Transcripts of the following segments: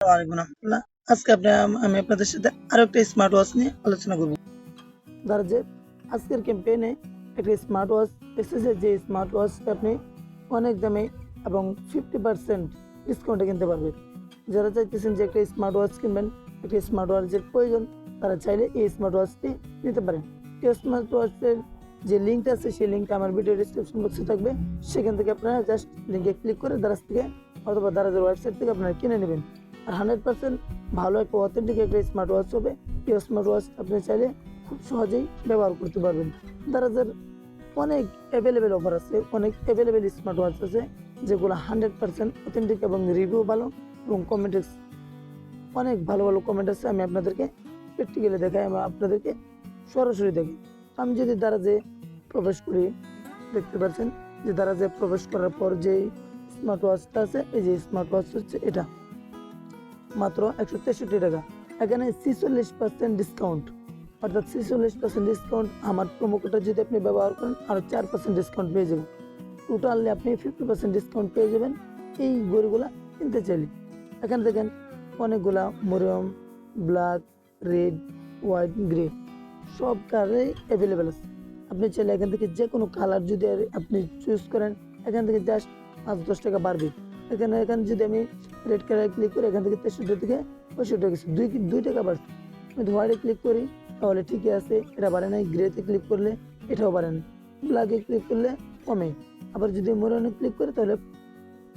ওয়ালাইকুম রহমতুল্লাহ। আজকে আমি আপনাদের সাথে আরো একটা স্মার্ট ওয়াচ নিয়ে আলোচনা করব। ধর যে আজকের ক্যাম্পেইনে একটা স্মার্ট ওয়াচ এসেছে, যে স্মার্ট ওয়াচটা আপনি অনেক দামে এবং 50% ডিসকাউন্টে কিনতে পারবেন। যারা চাইতেছেন যে একটা স্মার্ট ওয়াচ কিনবেন, একটা স্মার্ট ওয়াচের প্রয়োজন, তারা চাইলে এই স্মার্ট ওয়াচটি নিতে পারেন। এই স্মার্ট ওয়াচের যে লিঙ্কটা আছে, সেই লিঙ্কটা আমার ভিডিও ডিসক্রিপশন বক্সে থাকবে। সেখান থেকে আপনারা জাস্ট লিঙ্কে ক্লিক করে দারাজ থেকে অথবা দারাজের ওয়েবসাইট থেকে আপনারা কিনে নেবেন। আর 100% ভালো একটা অথেন্টিক একটা স্মার্ট ওয়াচ হবে। এই স্মার্ট ওয়াচ আপনি চাইলে খুব সহজেই ব্যবহার করতে পারবেন। দারাজের অনেক অ্যাভেলেবেল অফার আছে, অনেক অ্যাভেলেবেল স্মার্ট ওয়াচ আছে যেগুলো 100% অথেন্টিক এবং রিভিউ ভালো এবং কমেন্ট অনেক ভালো ভালো কমেন্ট আছে। আমি আপনাদেরকে প্র্যাকটিক্যালি দেখাই, আমি আপনাদেরকে সরাসরি দেখি। আমি যদি দারাজে প্রবেশ করি, দেখতে পাচ্ছেন যে দারাজে প্রবেশ করার পর যে স্মার্ট ওয়াচটা আছে, এই যে স্মার্ট ওয়াচ হচ্ছে এটা মাত্র 163 টাকা। এখানে 46% ডিসকাউন্ট, অর্থাৎ 46% ডিসকাউন্ট। আমার প্রোমো কোডটা যদি আপনি ব্যবহার করেন আরও 4% ডিসকাউন্ট পেয়ে যাবেন। টোটালি আপনি 50% ডিসকাউন্ট পেয়ে যাবেন এই ঘড়িগুলা কিনতে চাইলে। এখানে দেখেন অনেকগুলা মরিয়ম, ব্ল্যাক, রেড, হোয়াইট, গ্রে সব কালারই অ্যাভেলেবেল আছে। আপনি চাইলে এখান থেকে যে কোনো কালার যদি আপনি চুজ করেন, এখান থেকে জাস্ট 5-10 টাকা বাড়বে। এখানে যদি আমি রেড কালার ক্লিক করি, এখান থেকে 63 থেকে 65 গেছে, দুই টাকা বাড়ছে। আমি হোয়াইটে ক্লিক করি তাহলে ঠিকই আছে, এটা বাড়ে নাই। গ্রেতে ক্লিক করলে এটাও বাড়ে না। ব্ল্যাকে ক্লিক করলে কমে। আবার যদি মেরুনে ক্লিক করি তাহলে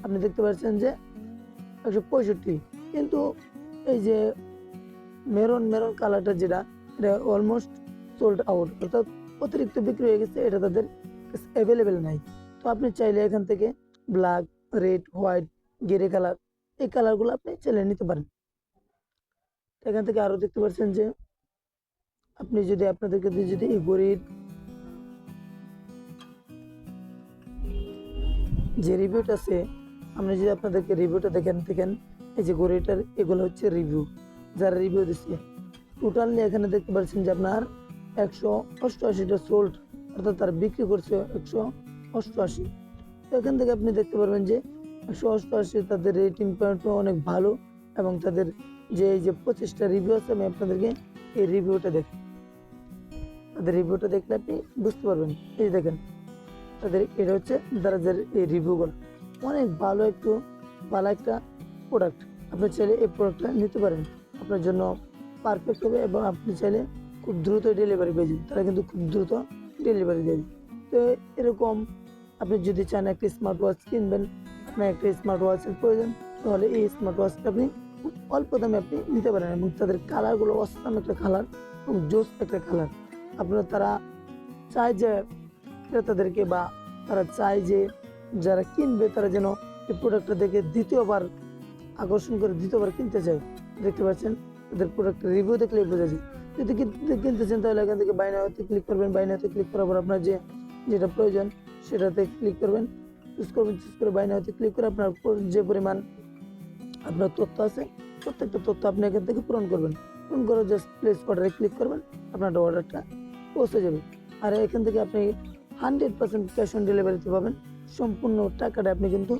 আপনি দেখতে পাচ্ছেন যে 165। কিন্তু এই যে মেরুন কালারটা যেটা, এটা অলমোস্ট সোল্ড আউট, অর্থাৎ অতিরিক্ত বিক্রি হয়ে গেছে, এটা তাদের অ্যাভেলেবেল নাই। তো আপনি চাইলে এখান থেকে black, red, white, grey colour, এই কালারগুলো আপনি চাইলে নিতে পারেন। এখান থেকে আরো দেখতে পাচ্ছেন যে আপনি যদি আপনাদেরকে যদি এই ঘড়ির যে রিভিউটা আছে, আপনি যদি আপনাদেরকে রিভিউটা দেখেন এই যে ঘড়িটার, এগুলো হচ্ছে রিভিউ, যারা রিভিউ দিচ্ছে। টোটালি এখানে দেখতে পাচ্ছেন যে আপনার 188টা সোল্ড, অর্থাৎ তার বিক্রি করছে 188। তো এখান থেকে আপনি দেখতে পারবেন যে 188 তাদের রেটিং পয়েন্টও অনেক ভালো, এবং তাদের যে এই যে 25টা রিভিউ আছে, আমি আপনাদেরকে এই রিভিউটা দেখি। তাদের রিভিউটা দেখলে আপনি বুঝতে পারবেন। এই দেখেন তাদের এটা হচ্ছে দারাজের এই রিভিউগুলো, অনেক ভালো একটা প্রোডাক্ট। আপনি চাইলে এই প্রোডাক্টটা নিতে পারেন, আপনার জন্য পারফেক্ট হবে, এবং আপনি চাইলে খুব দ্রুত ডেলিভারি পেয়ে যাবেন। তারা কিন্তু খুব দ্রুত ডেলিভারি দেবে। তো এরকম আপনি যদি চান একটা স্মার্ট ওয়াচ কিনবেন, আপনার একটা স্মার্ট ওয়াচের প্রয়োজন, তাহলে এই স্মার্ট ওয়াচটা আপনি খুব অল্প দামে আপনি নিতে পারেন। এবং তাদের কালারগুলো অসাম একটা কালার এবং জোস একটা কালার। তারা চায় যে ক্রেতাদেরকে, বা তারা চায় যে যারা কিনবে তারা যেন এই প্রোডাক্টটা দেখে দ্বিতীয়বার আকর্ষণ করে দ্বিতীয়বার কিনতে চায়। দেখতে পাচ্ছেন তাদের প্রোডাক্টের রিভিউ দেখলে বোঝা যায়। যদি কিনতে চান তাহলে এখান থেকে বাই নাওতে ক্লিক করবেন। বাই নাওতে ক্লিক করার পর আপনার যেটা প্রয়োজন সেটাতে ক্লিক করবেন, চুজ করে বাই নাওতে ক্লিক করে আপনার যে পরিমাণ আপনার তথ্য আছে, প্রত্যেকটা তথ্য আপনি এখান থেকে পূরণ করবেন। পূরণ করে জাস্ট প্লেস অর্ডারে ক্লিক করবেন, আপনার অর্ডারটা পৌঁছে যাবে। আর এখান থেকে আপনি 100% ক্যাশ অন ডেলিভারিতে পাবেন। সম্পূর্ণ টাকাটা আপনি কিন্তু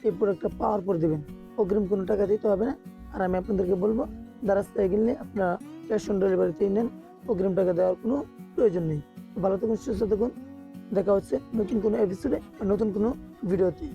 এই প্রোডাক্টটা পাওয়ার পর দেবেন, অগ্রিম কোনো টাকা দিতে হবে না। আর আমি আপনাদেরকে বলবো, দারাজ থেকে কিনলে আপনারা ক্যাশ অন ডেলিভারিতেই নেন, অগ্রিম টাকা দেওয়ার কোনো প্রয়োজন নেই। ভালো থাকুন, সুস্থ থাকুন, দেখা হচ্ছে নতুন কোনো এপিসোডে, নতুন কোনো ভিডিওতে।